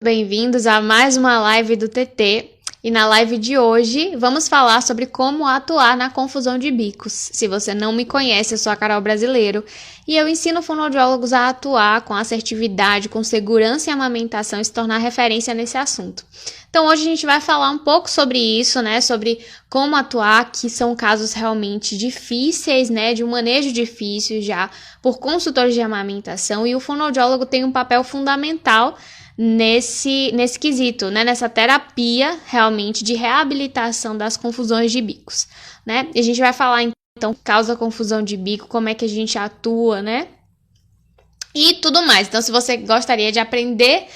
Bem-vindos a mais uma live do TT. E na live de hoje vamos falar sobre como atuar na confusão de bicos. Se você não me conhece, eu sou a Carol Brasileiro e eu ensino fonoaudiólogos a atuar com assertividade, com segurança e amamentação e se tornar referência nesse assunto. Então hoje a gente vai falar um pouco sobre isso, né? Sobre como atuar, que são casos realmente difíceis, né? De um manejo difícil já por consultores de amamentação, e o fonoaudiólogo tem um papel fundamental nesse quesito, né? Nessa terapia realmente de reabilitação das confusões de bicos, né? E a gente vai falar então causa confusão de bico, como é que a gente atua, né? E tudo mais. Então, se você gostaria de aprender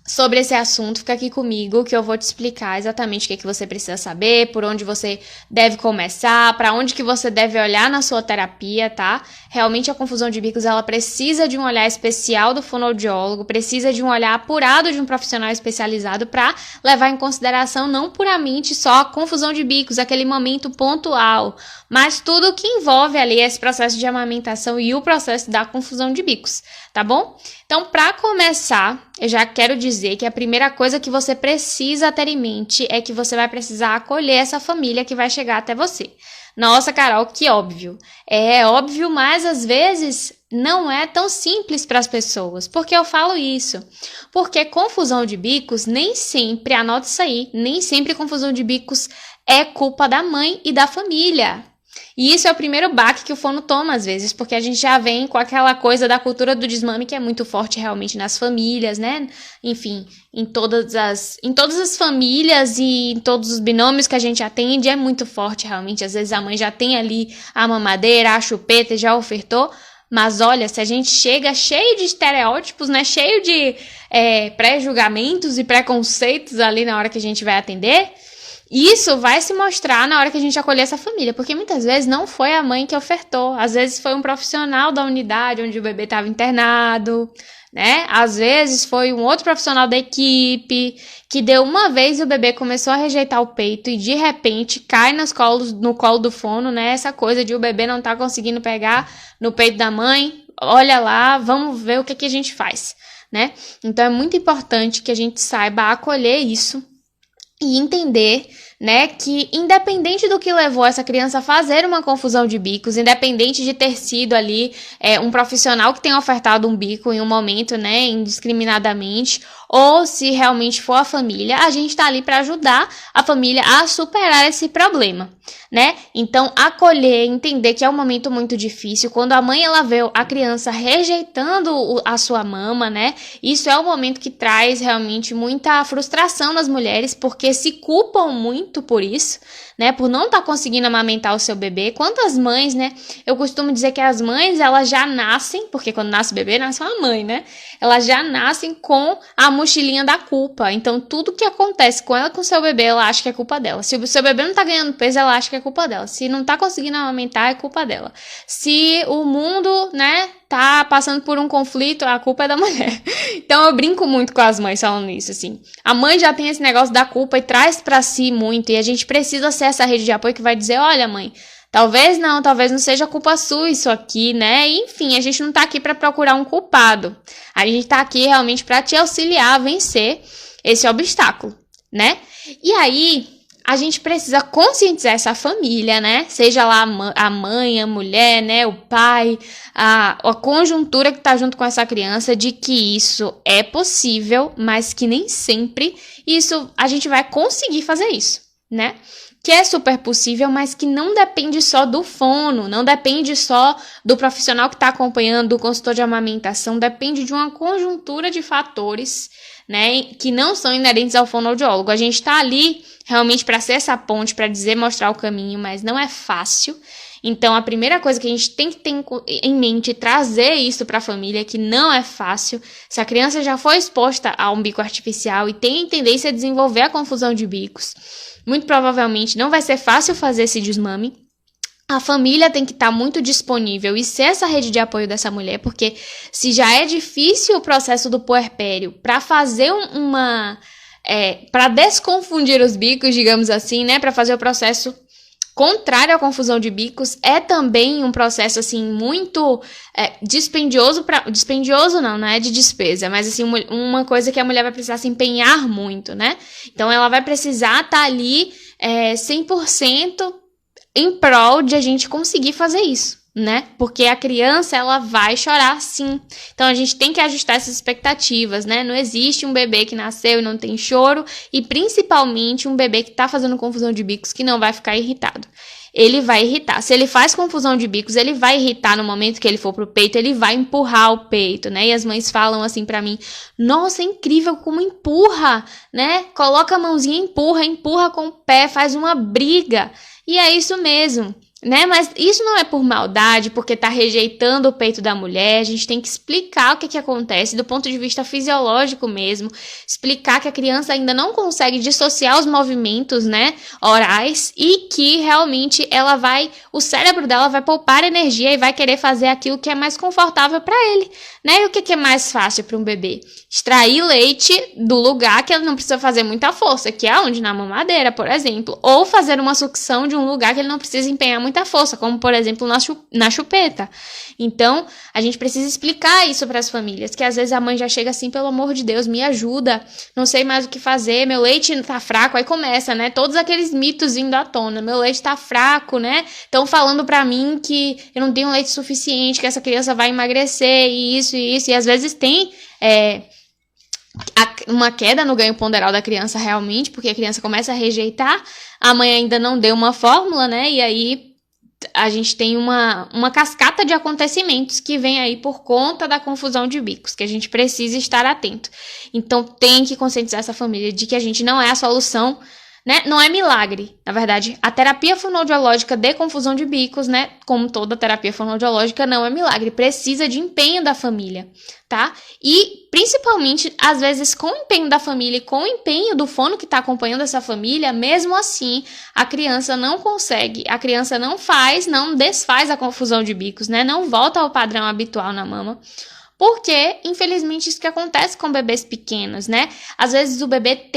sobre esse assunto, fica aqui comigo que eu vou te explicar exatamente o que você precisa saber, por onde você deve começar, para onde que você deve olhar na sua terapia, tá? Realmente a confusão de bicos, ela precisa de um olhar especial do fonoaudiólogo, precisa de um olhar apurado de um profissional especializado para levar em consideração não puramente só a confusão de bicos, aquele momento pontual, mas tudo que envolve ali esse processo de amamentação e o processo da confusão de bicos, tá bom? Então, para começar, eu já quero dizer que a primeira coisa que você precisa ter em mente é que você vai precisar acolher essa família que vai chegar até você. Nossa, Carol, que óbvio. É óbvio, mas às vezes não é tão simples para as pessoas. Por que eu falo isso? Porque confusão de bicos nem sempre, anote isso aí, nem sempre confusão de bicos é culpa da mãe e da família. E isso é o primeiro baque que o fono toma às vezes, porque a gente já vem com aquela coisa da cultura do desmame que é muito forte realmente nas famílias, né? Enfim, em todas as famílias e em todos os binômios que a gente atende é muito forte realmente. Às vezes a mãe já tem ali a mamadeira, a chupeta, já ofertou. Mas olha, se a gente chega cheio de estereótipos, né? Cheio de pré-julgamentos e preconceitos ali na hora que a gente vai atender, isso vai se mostrar na hora que a gente acolher essa família, porque muitas vezes não foi a mãe que ofertou, às vezes foi um profissional da unidade onde o bebê estava internado, né? Às vezes foi um outro profissional da equipe que deu uma vez e o bebê começou a rejeitar o peito e de repente cai no colo do fono, né? Essa coisa de o bebê não tá conseguindo pegar no peito da mãe, olha lá, vamos ver o que a gente faz, né? Então é muito importante que a gente saiba acolher isso e entender, né, que independente do que levou essa criança a fazer uma confusão de bicos, independente de ter sido ali um profissional que tenha ofertado um bico em um momento, né, indiscriminadamente, ou se realmente for a família, a gente tá ali para ajudar a família a superar esse problema, né? Então, acolher, entender que é um momento muito difícil, quando a mãe ela vê a criança rejeitando a sua mama, né? Isso é um momento que traz realmente muita frustração nas mulheres, porque se culpam muito por isso, né? Por não estar conseguindo amamentar o seu bebê. Quantas mães, né? Eu costumo dizer que as mães, elas já nascem, porque quando nasce o bebê, nasce uma mãe, né? Elas já nascem com a mochilinha da culpa. Então, tudo que acontece com ela, com o seu bebê, ela acha que é culpa dela. Se o seu bebê não tá ganhando peso, ela acha que é culpa dela. Se não tá conseguindo amamentar, é culpa dela. Se o mundo, né, tá passando por um conflito, a culpa é da mulher. Então, eu brinco muito com as mães falando isso, assim. A mãe já tem esse negócio da culpa e traz pra si muito. E a gente precisa ser essa rede de apoio que vai dizer, olha, mãe, talvez não seja culpa sua isso aqui, né? E, enfim, a gente não tá aqui para procurar um culpado. A gente tá aqui realmente para te auxiliar a vencer esse obstáculo, né? E aí, a gente precisa conscientizar essa família, né? Seja lá a mãe, a mulher, né? O pai, a conjuntura que tá junto com essa criança, de que isso é possível, mas que nem sempre a gente vai conseguir fazer isso, né? Que é super possível, mas que não depende só do fono, não depende só do profissional que está acompanhando, do consultor de amamentação, depende de uma conjuntura de fatores, né, que não são inerentes ao fonoaudiólogo. A gente está ali realmente para ser essa ponte, para mostrar o caminho, mas não é fácil. Então, a primeira coisa que a gente tem que ter em mente, trazer isso para a família, que não é fácil. Se a criança já foi exposta a um bico artificial e tem tendência a desenvolver a confusão de bicos, muito provavelmente não vai ser fácil fazer esse desmame. A família tem que estar muito disponível e ser essa rede de apoio dessa mulher, porque se já é difícil o processo do puerpério para fazer para desconfundir os bicos, digamos assim, né, para fazer o processo contrário à confusão de bicos, é também um processo, assim, muito dispendioso, dispendioso não é de despesa, mas, assim, uma coisa que a mulher vai precisar se empenhar muito, né? Então, ela vai precisar estar ali 100% em prol de a gente conseguir fazer isso, né? Porque a criança, ela vai chorar sim. Então, a gente tem que ajustar essas expectativas, né? Não existe um bebê que nasceu e não tem choro, e principalmente um bebê que tá fazendo confusão de bicos que não vai ficar irritado. Ele vai irritar. Se ele faz confusão de bicos, ele vai irritar no momento que ele for pro peito, ele vai empurrar o peito, né? E as mães falam assim pra mim, nossa, é incrível como empurra, né? Coloca a mãozinha, empurra com o pé, faz uma briga. E é isso mesmo, né? Mas isso não é por maldade, porque tá rejeitando o peito da mulher. A gente tem que explicar o que acontece do ponto de vista fisiológico mesmo, explicar que a criança ainda não consegue dissociar os movimentos, né, orais, e que realmente o cérebro dela vai poupar energia e vai querer fazer aquilo que é mais confortável para ele, né? E o que é mais fácil para um bebê? Extrair leite do lugar que ele não precisa fazer muita força, que é onde na mamadeira, por exemplo, ou fazer uma sucção de um lugar que ele não precisa empenhar muita força, como por exemplo na chupeta. Então, a gente precisa explicar isso para as famílias, que às vezes a mãe já chega assim, pelo amor de Deus, me ajuda, não sei mais o que fazer, meu leite tá fraco, aí começa, né, todos aqueles mitos vindo à tona, meu leite tá fraco, né, estão falando para mim que eu não tenho leite suficiente, que essa criança vai emagrecer, e isso, e às vezes tem uma queda no ganho ponderal da criança realmente, porque a criança começa a rejeitar, a mãe ainda não deu uma fórmula, né, e aí a gente tem uma cascata de acontecimentos que vem aí por conta da confusão de bicos, que a gente precisa estar atento. Então tem que conscientizar essa família de que a gente não é a solução, né? Não é milagre, na verdade. A terapia fonoaudiológica de confusão de bicos, né? Como toda terapia fonoaudiológica, não é milagre. Precisa de empenho da família, tá? E, principalmente, às vezes, com o empenho da família e com o empenho do fono que está acompanhando essa família, mesmo assim, a criança não consegue, a criança não desfaz a confusão de bicos, né? Não volta ao padrão habitual na mama. Porque, infelizmente, isso que acontece com bebês pequenos, né? Às vezes o bebê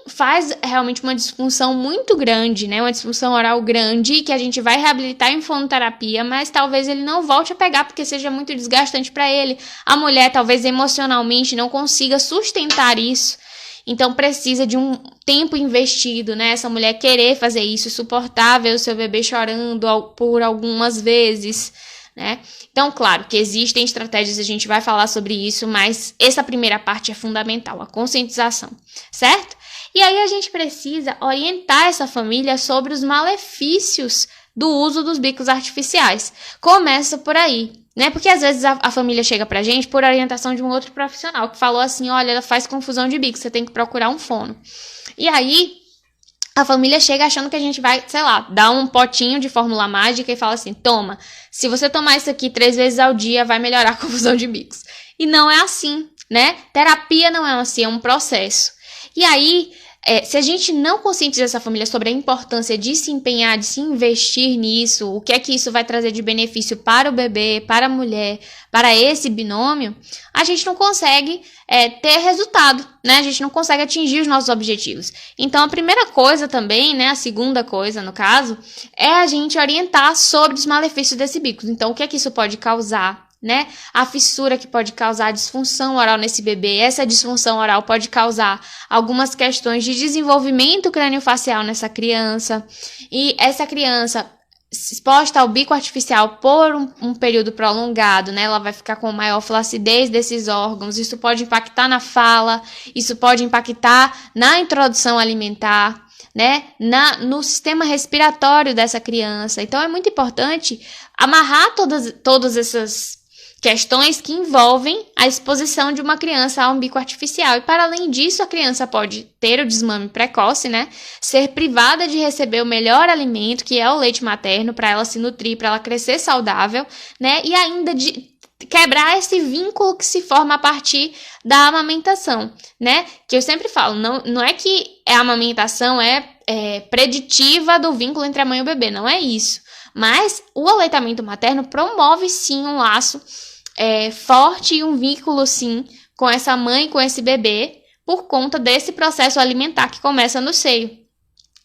faz realmente uma disfunção muito grande, né? Uma disfunção oral grande que a gente vai reabilitar em fonoterapia, mas talvez ele não volte a pegar porque seja muito desgastante para ele. A mulher talvez emocionalmente não consiga sustentar isso. Então precisa de um tempo investido, né? Essa mulher querer fazer isso, suportar ver o seu bebê chorando por algumas vezes, né? Então, claro que existem estratégias, a gente vai falar sobre isso, mas essa primeira parte é fundamental, a conscientização, certo? E aí a gente precisa orientar essa família sobre os malefícios do uso dos bicos artificiais. Começa por aí, né? Porque às vezes a família chega pra gente por orientação de um outro profissional que falou assim, olha, ela faz confusão de bico, você tem que procurar um fono. E aí a família chega achando que a gente vai, sei lá, dar um potinho de fórmula mágica e fala assim, toma, se você tomar isso aqui 3 vezes ao dia, vai melhorar a confusão de bicos. E não é assim, né? Terapia não é assim, é um processo. E aí, se a gente não conscientizar essa família sobre a importância de se empenhar, de se investir nisso, o que é que isso vai trazer de benefício para o bebê, para a mulher, para esse binômio, a gente não consegue ter resultado, né? A gente não consegue atingir os nossos objetivos. Então, a primeira coisa também, né? A segunda coisa, no caso, é a gente orientar sobre os malefícios desse bico. Então, o que é que isso pode causar? Né? A fissura que pode causar disfunção oral nesse bebê, essa disfunção oral pode causar algumas questões de desenvolvimento craniofacial nessa criança, e essa criança exposta ao bico artificial por um período prolongado, né? Ela vai ficar com maior flacidez desses órgãos, isso pode impactar na fala, isso pode impactar na introdução alimentar, né? No sistema respiratório dessa criança. Então, é muito importante amarrar todas essas questões que envolvem a exposição de uma criança a um bico artificial. E, para além disso, a criança pode ter o desmame precoce, né? Ser privada de receber o melhor alimento, que é o leite materno, para ela se nutrir, para ela crescer saudável, né? E ainda de quebrar esse vínculo que se forma a partir da amamentação, né? Que eu sempre falo, não é que a amamentação é preditiva do vínculo entre a mãe e o bebê, não é isso. Mas o aleitamento materno promove, sim, um laço forte e um vínculo, sim, com essa mãe, com esse bebê, por conta desse processo alimentar que começa no seio.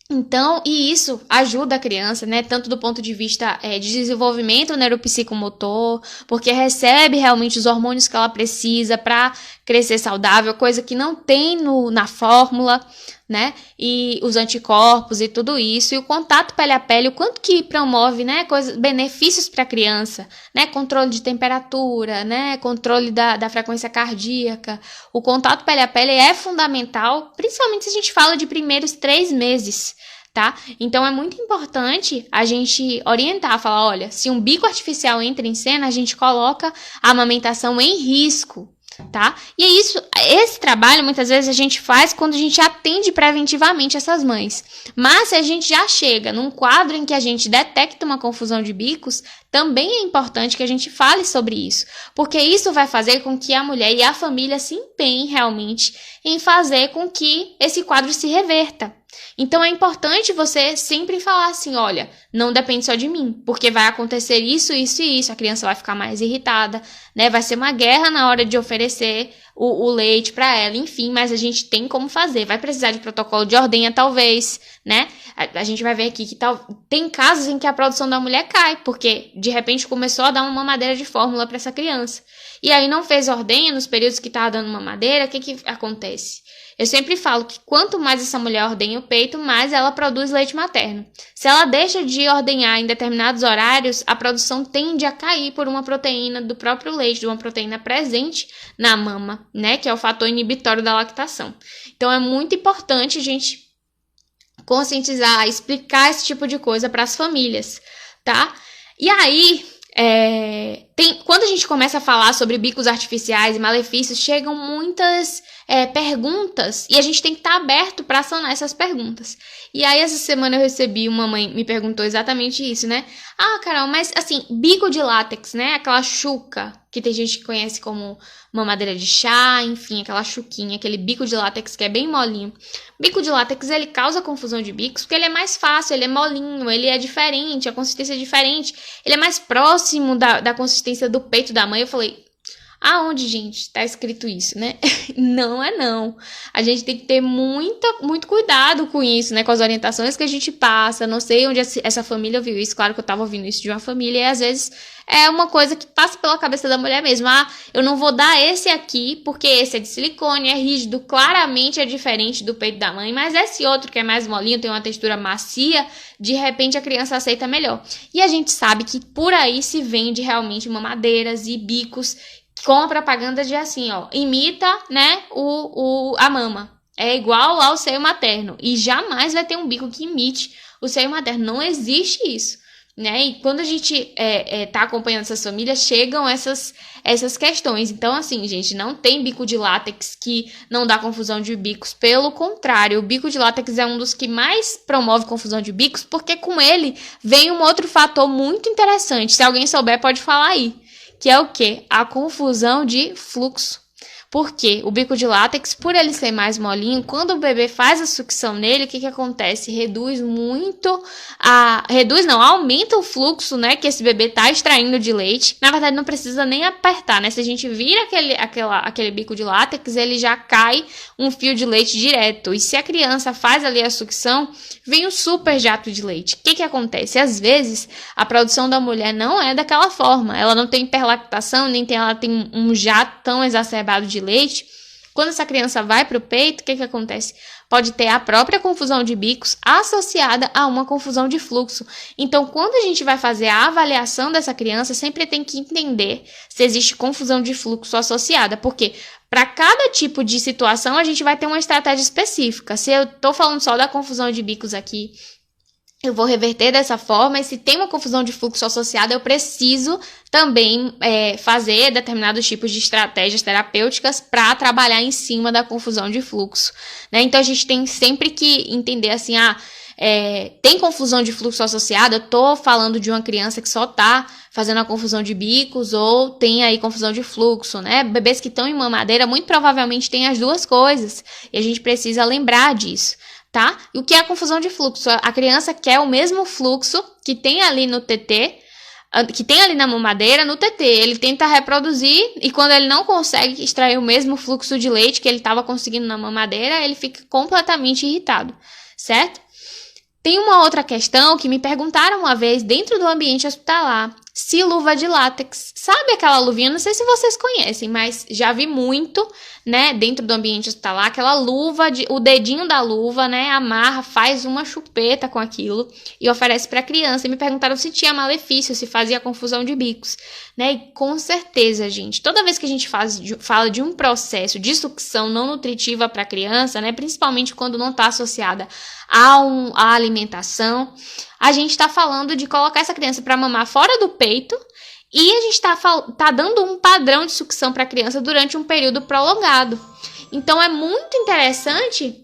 Então, e isso ajuda a criança, né? Tanto do ponto de vista de desenvolvimento neuropsicomotor, porque recebe realmente os hormônios que ela precisa para crescer saudável, coisa que não tem na fórmula, né? E os anticorpos e tudo isso. E o contato pele a pele, o quanto que promove, né? Benefícios para a criança, né? Controle de temperatura, né? Controle da frequência cardíaca. O contato pele a pele é fundamental, principalmente se a gente fala de primeiros 3 meses. Tá? Então é muito importante a gente orientar, falar, olha, se um bico artificial entra em cena, a gente coloca a amamentação em risco, tá? E é isso, esse trabalho muitas vezes a gente faz quando a gente atende preventivamente essas mães. Mas se a gente já chega num quadro em que a gente detecta uma confusão de bicos, também é importante que a gente fale sobre isso, porque isso vai fazer com que a mulher e a família se empenhem realmente em fazer com que esse quadro se reverta. Então é importante você sempre falar assim, olha, não depende só de mim, porque vai acontecer isso, isso e isso, a criança vai ficar mais irritada, né? Vai ser uma guerra na hora de oferecer o leite para ela, enfim, mas a gente tem como fazer. Vai precisar de protocolo de ordenha, talvez, né? A gente vai ver aqui que tem casos em que a produção da mulher cai, porque de repente começou a dar uma mamadeira de fórmula para essa criança. E aí não fez ordenha nos períodos que estava dando mamadeira, o que acontece? Eu sempre falo que quanto mais essa mulher ordenha o peito, mais ela produz leite materno. Se ela deixa de ordenhar em determinados horários, a produção tende a cair por uma proteína do próprio leite, de uma proteína presente na mama, né? Que é o fator inibitório da lactação. Então é muito importante a gente conscientizar, explicar esse tipo de coisa para as famílias, tá? E aí, quando a gente começa a falar sobre bicos artificiais e malefícios, chegam muitas perguntas e a gente tem que estar aberto para sanar essas perguntas. E aí, essa semana eu recebi, uma mãe me perguntou exatamente isso, né? Ah, Carol, mas assim, bico de látex, né? Aquela chuca, que tem gente que conhece como mamadeira de chá, enfim, aquela chuquinha, aquele bico de látex que é bem molinho. Bico de látex, ele causa confusão de bicos porque ele é mais fácil, ele é molinho, ele é diferente, a consistência é diferente, ele é mais próximo da consistência do peito da mãe. Eu falei, aonde, gente, tá escrito isso, né? Não é não. A gente tem que ter muito cuidado com isso, né? Com as orientações que a gente passa. Não sei onde essa família ouviu isso. Claro que eu tava ouvindo isso de uma família e às vezes é uma coisa que passa pela cabeça da mulher mesmo. Ah, eu não vou dar esse aqui porque esse é de silicone, é rígido, claramente é diferente do peito da mãe, mas esse outro que é mais molinho, tem uma textura macia, de repente a criança aceita melhor. E a gente sabe que por aí se vende realmente mamadeiras e bicos com a propaganda de assim, ó, imita, né, a mama. É igual ao seio materno. E jamais vai ter um bico que imite o seio materno. Não existe isso, né? E quando a gente tá acompanhando essas famílias, chegam essas questões. Então, assim, gente, não tem bico de látex que não dá confusão de bicos. Pelo contrário, o bico de látex é um dos que mais promove confusão de bicos, porque com ele vem um outro fator muito interessante. Se alguém souber, pode falar aí. Que é o quê? A confusão de fluxo. Porque o bico de látex, por ele ser mais molinho, quando o bebê faz a sucção nele, o que acontece? Aumenta o fluxo, né, que esse bebê tá extraindo de leite. Na verdade, não precisa nem apertar, né? Se a gente vira aquele bico de látex, ele já cai um fio de leite direto. E se a criança faz ali a sucção, vem um super jato de leite. O que acontece? Às vezes, a produção da mulher não é daquela forma. Ela não tem hiperlactação, ela tem um jato tão exacerbado de leite. Quando essa criança vai para o peito, o que acontece? Pode ter a própria confusão de bicos associada a uma confusão de fluxo. Então, quando a gente vai fazer a avaliação dessa criança, sempre tem que entender se existe confusão de fluxo associada, porque para cada tipo de situação a gente vai ter uma estratégia específica. Se eu estou falando só da confusão de bicos aqui, eu vou reverter dessa forma, e se tem uma confusão de fluxo associada, eu preciso também fazer determinados tipos de estratégias terapêuticas para trabalhar em cima da confusão de fluxo, né? Então, a gente tem sempre que entender assim, tem confusão de fluxo associada, eu tô falando de uma criança que só tá fazendo a confusão de bicos, ou tem aí confusão de fluxo, né? Bebês que estão em mamadeira, muito provavelmente tem as duas coisas, e a gente precisa lembrar disso. Tá? E o que é a confusão de fluxo? A criança quer o mesmo fluxo que tem ali no TT, que tem ali na mamadeira, no TT. Ele tenta reproduzir e quando ele não consegue extrair o mesmo fluxo de leite que ele estava conseguindo na mamadeira, ele fica completamente irritado, certo? Tem uma outra questão que me perguntaram uma vez dentro do ambiente hospitalar. Se luva de látex, sabe aquela luvinha? Não sei se vocês conhecem, mas já vi muito, né, dentro do ambiente hospitalar, aquela luva, o dedinho da luva, né, amarra, faz uma chupeta com aquilo e oferece para a criança. E me perguntaram se tinha malefício, se fazia confusão de bicos, né, e com certeza, gente, toda vez que a gente fala de um processo de sucção não nutritiva para a criança, né, principalmente quando não está associada à alimentação, a gente está falando de colocar essa criança para mamar fora do peito e a gente tá dando um padrão de sucção para a criança durante um período prolongado. Então, é muito interessante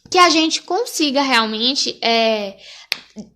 que a gente consiga realmente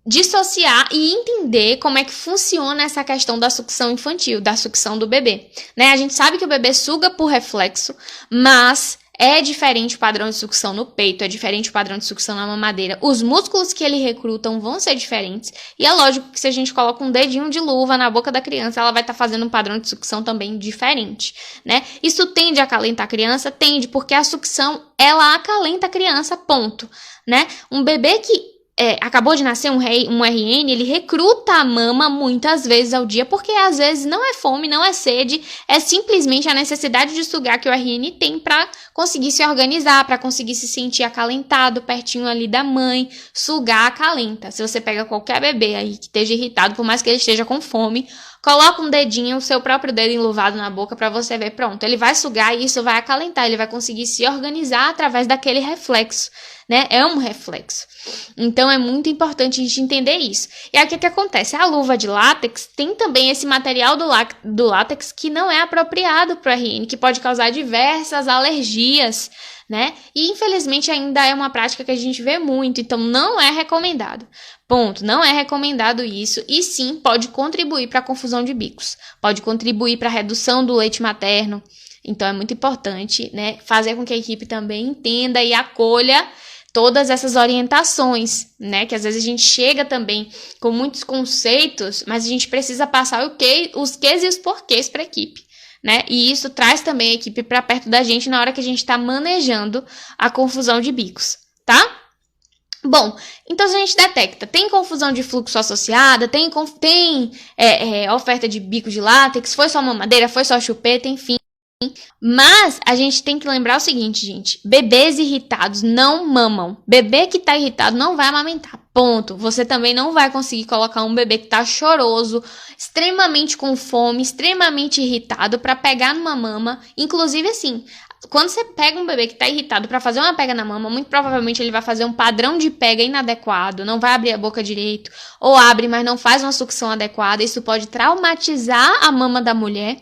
dissociar e entender como é que funciona essa questão da sucção infantil, da sucção do bebê, né? A gente sabe que o bebê suga por reflexo, mas é diferente o padrão de sucção no peito, é diferente o padrão de sucção na mamadeira. Os músculos que ele recrutam vão ser diferentes. E é lógico que se a gente coloca um dedinho de luva na boca da criança, ela vai estar fazendo um padrão de sucção também diferente, né? Isso tende a acalentar a criança? Tende, porque a sucção, ela acalenta a criança, ponto, né? Um bebê que acabou de nascer um RN, ele recruta a mama muitas vezes ao dia, porque às vezes não é fome, não é sede, é simplesmente a necessidade de sugar que o RN tem para conseguir se organizar, para conseguir se sentir acalentado, pertinho ali da mãe. Sugar acalenta. Se você pega qualquer bebê aí que esteja irritado, por mais que ele esteja com fome, coloca um dedinho, o seu próprio dedo enluvado na boca para você ver, pronto, ele vai sugar e isso vai acalentar, ele vai conseguir se organizar através daquele reflexo, né? É um reflexo. Então, é muito importante a gente entender isso. E aí, o que acontece? A luva de látex tem também esse material do látex que não é apropriado para o RN, que pode causar diversas alergias, né? E, infelizmente, ainda é uma prática que a gente vê muito, então não é recomendado. Ponto. Não é recomendado isso e sim pode contribuir para a confusão de bicos. Pode contribuir para a redução do leite materno. Então, é muito importante, né, fazer com que a equipe também entenda e acolha todas essas orientações, né? Que às vezes a gente chega também com muitos conceitos, mas a gente precisa passar os quês e os porquês para a equipe, né? E isso traz também a equipe para perto da gente na hora que a gente está manejando a confusão de bicos, tá? Bom, então se a gente detecta, tem confusão de fluxo associada, tem oferta de bico de látex, foi só mamadeira, foi só chupeta, enfim. Mas a gente tem que lembrar o seguinte, gente. Bebês irritados não mamam. Bebê que tá irritado não vai amamentar. Ponto. Você também não vai conseguir colocar um bebê que tá choroso, extremamente com fome, extremamente irritado para pegar numa mama. Inclusive assim, quando você pega um bebê que tá irritado para fazer uma pega na mama, muito provavelmente ele vai fazer um padrão de pega inadequado, não vai abrir a boca direito, ou abre, mas não faz uma sucção adequada. Isso pode traumatizar a mama da mulher.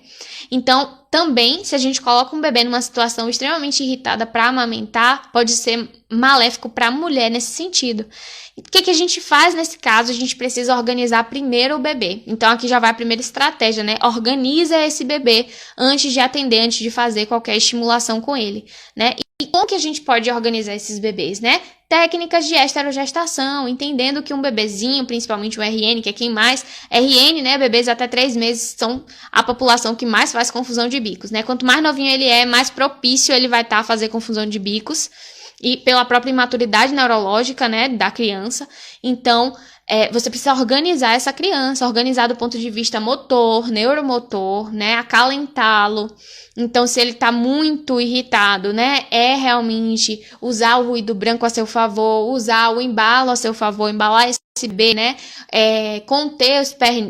Então, também, se a gente coloca um bebê numa situação extremamente irritada para amamentar, pode ser maléfico para a mulher nesse sentido. O que a gente faz nesse caso? A gente precisa organizar primeiro o bebê. Então, aqui já vai a primeira estratégia, né? Organiza esse bebê antes de atender, antes de fazer qualquer estimulação com ele, né? E como que a gente pode organizar esses bebês, né? Técnicas de esterogestação, entendendo que um bebezinho, principalmente o RN, que é quem mais... RN, né? Bebês até 3 meses são a população que mais faz confusão de bicos, né? Quanto mais novinho ele é, mais propício ele vai estar a fazer confusão de bicos. E pela própria imaturidade neurológica, né, da criança. Então, você precisa organizar essa criança, organizar do ponto de vista motor, neuromotor, né, acalentá-lo. Então, se ele tá muito irritado, né, realmente usar o ruído branco a seu favor, usar o embalo a seu favor, embalar esse bebê, né, conter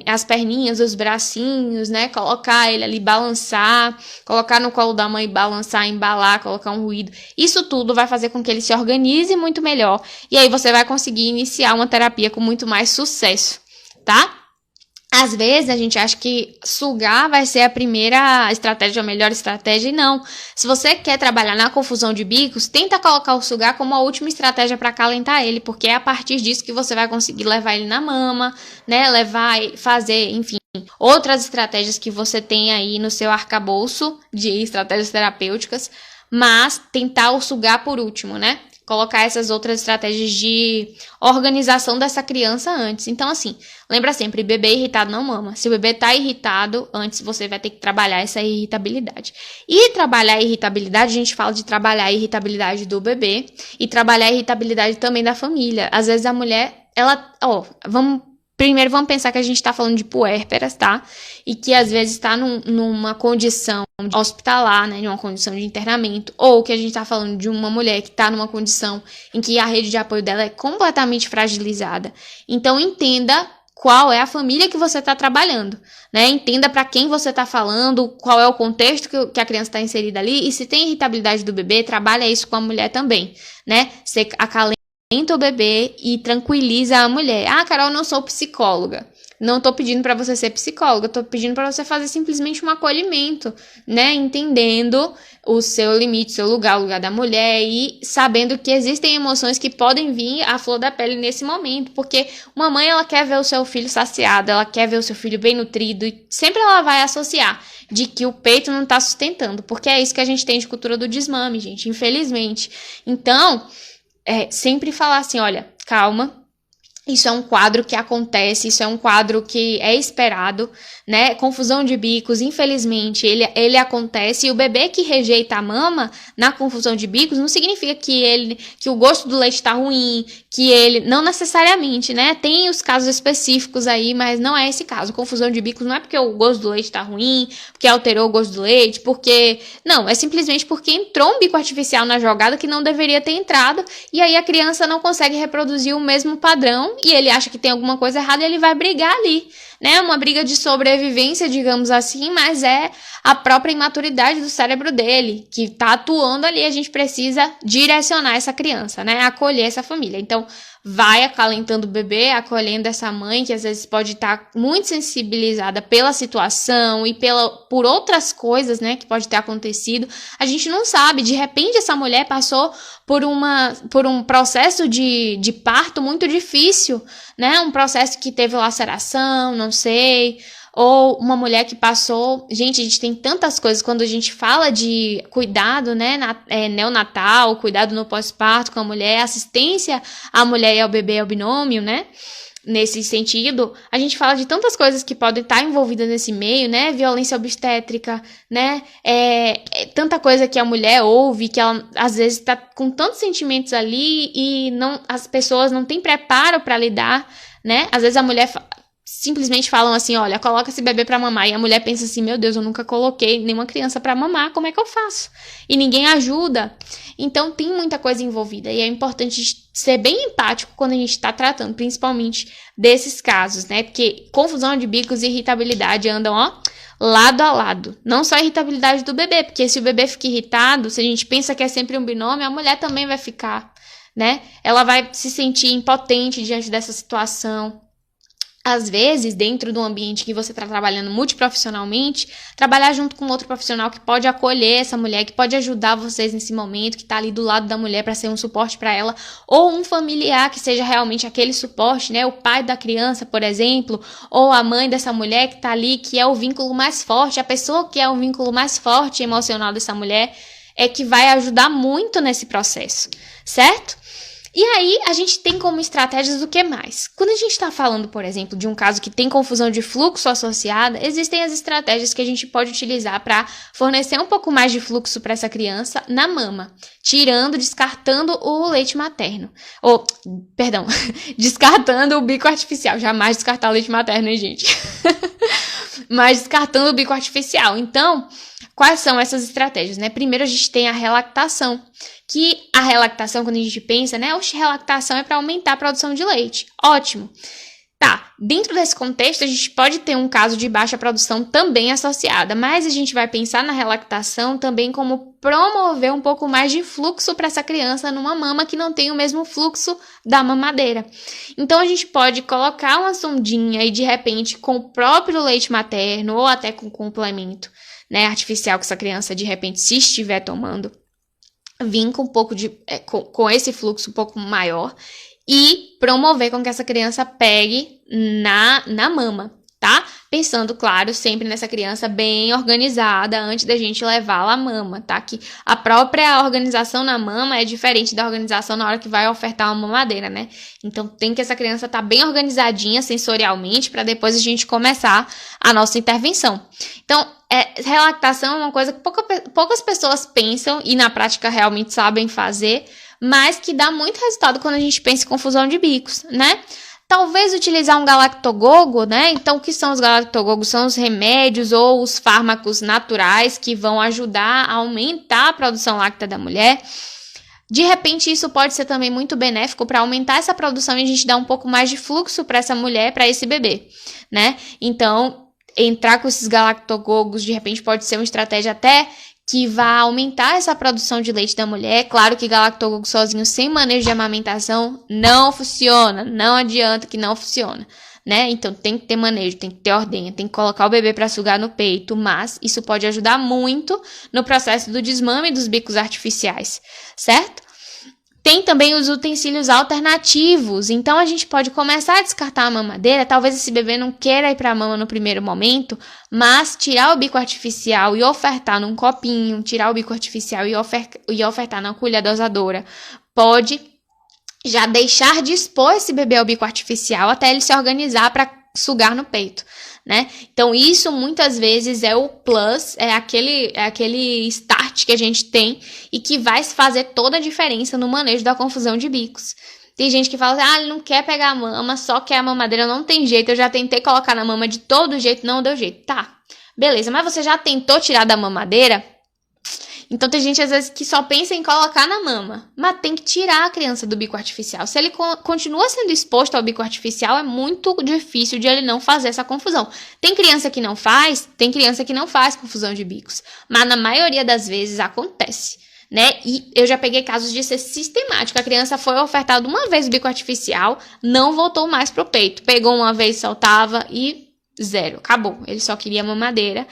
as perninhas, os bracinhos, né, colocar ele ali, balançar, colocar no colo da mãe, balançar, embalar, colocar um ruído. Isso tudo vai fazer com que ele se organize muito melhor e aí você vai conseguir iniciar uma terapia com muito mais sucesso, tá? Às vezes a gente acha que sugar vai ser a primeira estratégia, a melhor estratégia, e não. Se você quer trabalhar na confusão de bicos, tenta colocar o sugar como a última estratégia para acalentar ele, porque é a partir disso que você vai conseguir levar ele na mama, né? Fazer, enfim, outras estratégias que você tem aí no seu arcabouço de estratégias terapêuticas, mas tentar o sugar por último, né? colocar essas outras estratégias de organização dessa criança antes. Então, assim, lembra sempre, bebê irritado não mama. Se o bebê tá irritado, antes você vai ter que trabalhar essa irritabilidade. E trabalhar a irritabilidade, a gente fala de trabalhar a irritabilidade do bebê e trabalhar a irritabilidade também da família. Às vezes a mulher, Primeiro, vamos pensar que a gente está falando de puérperas, tá? E que às vezes está numa condição hospitalar, né? Numa condição de internamento. Ou que a gente está falando de uma mulher que está numa condição em que a rede de apoio dela é completamente fragilizada. Então, entenda qual é a família que você está trabalhando, né? Entenda para quem você está falando, qual é o contexto que a criança está inserida ali. E se tem irritabilidade do bebê, trabalha isso com a mulher também, né? Você acalenta o bebê e tranquiliza a mulher. Ah, Carol, eu não sou psicóloga. Não tô pedindo para você ser psicóloga, tô pedindo para você fazer simplesmente um acolhimento, né? Entendendo o seu limite, o lugar da mulher e sabendo que existem emoções que podem vir à flor da pele nesse momento, porque uma mãe, ela quer ver o seu filho saciado, ela quer ver o seu filho bem nutrido e sempre ela vai associar de que o peito não tá sustentando, porque é isso que a gente tem de cultura do desmame, gente, infelizmente. Então, sempre falar assim, olha, calma, isso é um quadro que acontece, isso é um quadro que é esperado, né? Confusão de bicos, infelizmente, ele acontece. E o bebê que rejeita a mama na confusão de bicos não significa que o gosto do leite tá ruim, que ele... Não necessariamente, né? Tem os casos específicos aí, mas não é esse caso. Confusão de bicos não é porque o gosto do leite tá ruim, porque alterou o gosto do leite, porque... Não, é simplesmente porque entrou um bico artificial na jogada que não deveria ter entrado, e aí a criança não consegue reproduzir o mesmo padrão, e ele acha que tem alguma coisa errada e ele vai brigar ali, né? Uma briga de sobrevivência, digamos assim, mas é a própria imaturidade do cérebro dele que tá atuando ali. A gente precisa direcionar essa criança, né? Acolher essa família. Então, vai acalentando o bebê, acolhendo essa mãe que às vezes pode estar muito sensibilizada pela situação e por outras coisas, né, que pode ter acontecido. A gente não sabe, de repente essa mulher passou por um processo de parto muito difícil, né, um processo que teve laceração, não sei, ou uma mulher que passou... Gente, a gente tem tantas coisas quando a gente fala de cuidado, né, neonatal, cuidado no pós-parto com a mulher, assistência à mulher e ao bebê, ao binômio, né, nesse sentido, a gente fala de tantas coisas que podem estar envolvidas nesse meio, né, violência obstétrica, né, tanta coisa que a mulher ouve, que ela às vezes está com tantos sentimentos ali e as pessoas não têm preparo para lidar, né, às vezes a mulher... simplesmente falam assim, olha, coloca esse bebê pra mamar. E a mulher pensa assim, meu Deus, eu nunca coloquei nenhuma criança pra mamar, como é que eu faço? E ninguém ajuda. Então, tem muita coisa envolvida. E é importante ser bem empático quando a gente tá tratando, principalmente desses casos, né? Porque confusão de bicos e irritabilidade andam, lado a lado. Não só a irritabilidade do bebê, porque se o bebê fica irritado, se a gente pensa que é sempre um binômio, a mulher também vai ficar, né? Ela vai se sentir impotente diante dessa situação. Às vezes, dentro do ambiente que você está trabalhando multiprofissionalmente, trabalhar junto com outro profissional que pode acolher essa mulher, que pode ajudar vocês nesse momento, que está ali do lado da mulher para ser um suporte para ela, ou um familiar que seja realmente aquele suporte, né? O pai da criança, por exemplo, ou a mãe dessa mulher que está ali, que é o vínculo mais forte, a pessoa que é o vínculo mais forte emocional dessa mulher, é que vai ajudar muito nesse processo, certo? E aí, a gente tem como estratégias o que mais? Quando a gente está falando, por exemplo, de um caso que tem confusão de fluxo associada, existem as estratégias que a gente pode utilizar para fornecer um pouco mais de fluxo para essa criança na mama, descartando o leite materno. Descartando o bico artificial. Jamais descartar o leite materno, hein, gente? Mas descartando o bico artificial. Então, quais são essas estratégias, né? Primeiro, a gente tem a relactação. Que a relactação, quando a gente pensa, né? Relactação é para aumentar a produção de leite. Ótimo. Tá, dentro desse contexto, a gente pode ter um caso de baixa produção também associada, mas a gente vai pensar na relactação também como promover um pouco mais de fluxo para essa criança numa mama que não tem o mesmo fluxo da mamadeira. Então, a gente pode colocar uma sondinha e, de repente, com o próprio leite materno ou até com complemento, né, artificial que essa criança, de repente, se estiver tomando, vir com um pouco com esse fluxo um pouco maior e promover com que essa criança pegue na mama, tá? Pensando, claro, sempre nessa criança bem organizada antes da gente levá-la à mama, tá? Que a própria organização na mama é diferente da organização na hora que vai ofertar uma mamadeira, né? Então tem que essa criança estar bem organizadinha sensorialmente para depois a gente começar a nossa intervenção. Então, relactação é uma coisa que poucas pessoas pensam e na prática realmente sabem fazer, mas que dá muito resultado quando a gente pensa em confusão de bicos, né? Talvez utilizar um galactogogo, né? Então, o que são os galactogogos? São os remédios ou os fármacos naturais que vão ajudar a aumentar a produção láctea da mulher. De repente, isso pode ser também muito benéfico para aumentar essa produção e a gente dar um pouco mais de fluxo para essa mulher, para esse bebê, né? Então, entrar com esses galactogogos, de repente, pode ser uma estratégia até que vai aumentar essa produção de leite da mulher. Claro que galactogogo sozinho, sem manejo de amamentação, não funciona. Não adianta que não funciona, né? Então, tem que ter manejo, tem que ter ordenha, tem que colocar o bebê para sugar no peito, mas isso pode ajudar muito no processo do desmame dos bicos artificiais, certo? Tem também os utensílios alternativos, então a gente pode começar a descartar a mamadeira. Talvez esse bebê não queira ir para a mama no primeiro momento, mas tirar o bico artificial e ofertar num copinho, tirar o bico artificial e ofertar na colher dosadora, pode já deixar de expor esse bebê ao bico artificial até ele se organizar para sugar no peito, né? Então, isso muitas vezes é o plus, é aquele start que a gente tem e que vai fazer toda a diferença no manejo da confusão de bicos. Tem gente que fala assim, ele não quer pegar a mama, só quer a mamadeira, não tem jeito, eu já tentei colocar na mama de todo jeito, não deu jeito. Tá, beleza, mas você já tentou tirar da mamadeira? Então, tem gente, às vezes, que só pensa em colocar na mama, mas tem que tirar a criança do bico artificial. Se ele continua sendo exposto ao bico artificial, é muito difícil de ele não fazer essa confusão. Tem criança que não faz confusão de bicos, mas na maioria das vezes acontece, né? E eu já peguei casos de ser sistemático. A criança foi ofertada uma vez o bico artificial, não voltou mais pro peito. Pegou uma vez, soltava e zero, acabou. Ele só queria mamadeira.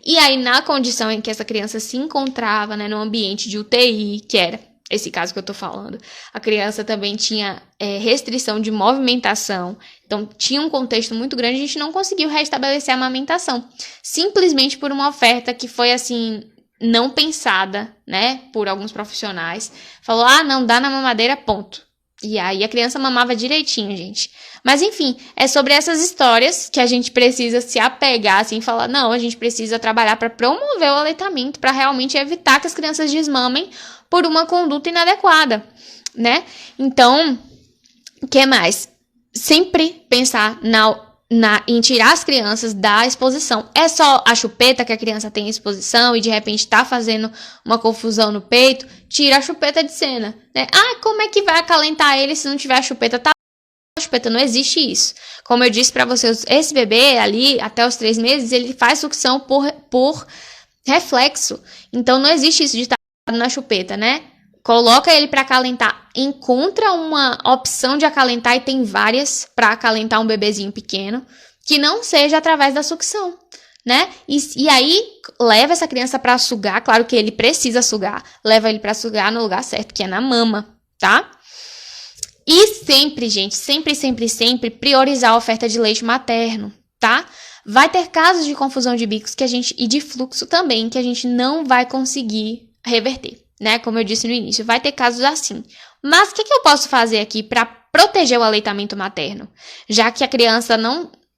E aí, na condição em que essa criança se encontrava, né, no ambiente de UTI, que era esse caso que eu tô falando, a criança também tinha restrição de movimentação, então tinha um contexto muito grande, a gente não conseguiu restabelecer a amamentação, simplesmente por uma oferta que foi, assim, não pensada, né, por alguns profissionais. Falou, não dá na mamadeira, ponto. E aí a criança mamava direitinho, gente. Mas enfim, é sobre essas histórias que a gente precisa se apegar, assim, falar, não, a gente precisa trabalhar para promover o aleitamento, para realmente evitar que as crianças desmamem por uma conduta inadequada, né? Então, o que mais? Sempre pensar em tirar as crianças da exposição. É só a chupeta que a criança tem exposição e de repente tá fazendo uma confusão no peito, tira a chupeta de cena, né? Como é que vai acalentar ele se não tiver a chupeta? Tá, a chupeta, não existe isso. Como eu disse pra vocês, esse bebê ali, até os 3 meses, ele faz sucção por reflexo. Então não existe isso de estar na chupeta, né? Coloca ele para acalentar. Encontra uma opção de acalentar, e tem várias para acalentar um bebezinho pequeno, que não seja através da sucção, né? E aí, leva essa criança para sugar. Claro que ele precisa sugar. Leva ele para sugar no lugar certo, que é na mama, tá? E sempre, gente, sempre priorizar a oferta de leite materno, tá? Vai ter casos de confusão de bicos e de fluxo também, que a gente não vai conseguir reverter, né? Como eu disse no início, vai ter casos assim. Mas o que eu posso fazer aqui para proteger o aleitamento materno? Já que a criança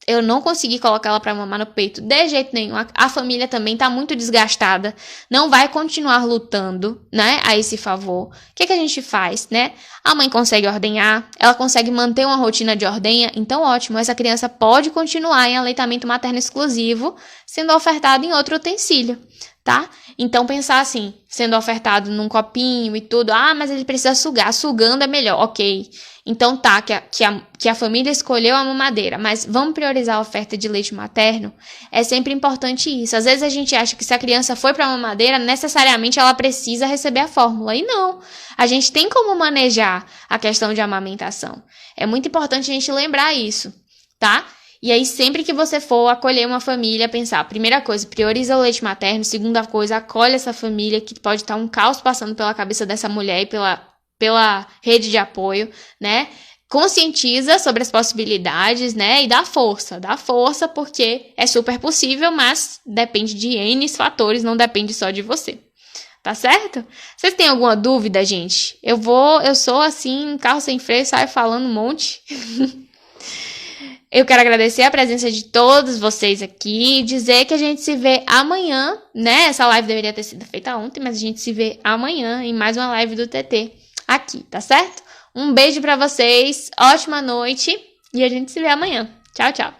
eu não consegui colocar ela para mamar no peito de jeito nenhum, a família também tá muito desgastada, não vai continuar lutando, né, a esse favor. O que a gente faz, né? A mãe consegue ordenhar, ela consegue manter uma rotina de ordenha, então ótimo, essa criança pode continuar em aleitamento materno exclusivo, sendo ofertado em outro utensílio, tá? Então pensar assim, sendo ofertado num copinho e tudo, mas ele precisa sugar, sugando é melhor, ok. Então tá, que a família escolheu a mamadeira, mas vamos priorizar a oferta de leite materno? É sempre importante isso. Às vezes a gente acha que se a criança foi para a mamadeira, necessariamente ela precisa receber a fórmula. E não, a gente tem como manejar a questão de amamentação. É muito importante a gente lembrar isso, tá? E aí, sempre que você for acolher uma família, pensar, primeira coisa, prioriza o leite materno. Segunda coisa, acolhe essa família, que pode estar um caos passando pela cabeça dessa mulher e pela rede de apoio, né? conscientiza sobre as possibilidades, né? E dá força porque é super possível, mas depende de N fatores, não depende só de você. Tá certo? Vocês têm alguma dúvida, gente? Eu sou assim, carro sem freio, saio falando um monte. Eu quero agradecer a presença de todos vocês aqui e dizer que a gente se vê amanhã, né? Essa live deveria ter sido feita ontem, mas a gente se vê amanhã em mais uma live do TT aqui, tá certo? Um beijo pra vocês, ótima noite e a gente se vê amanhã. Tchau, tchau.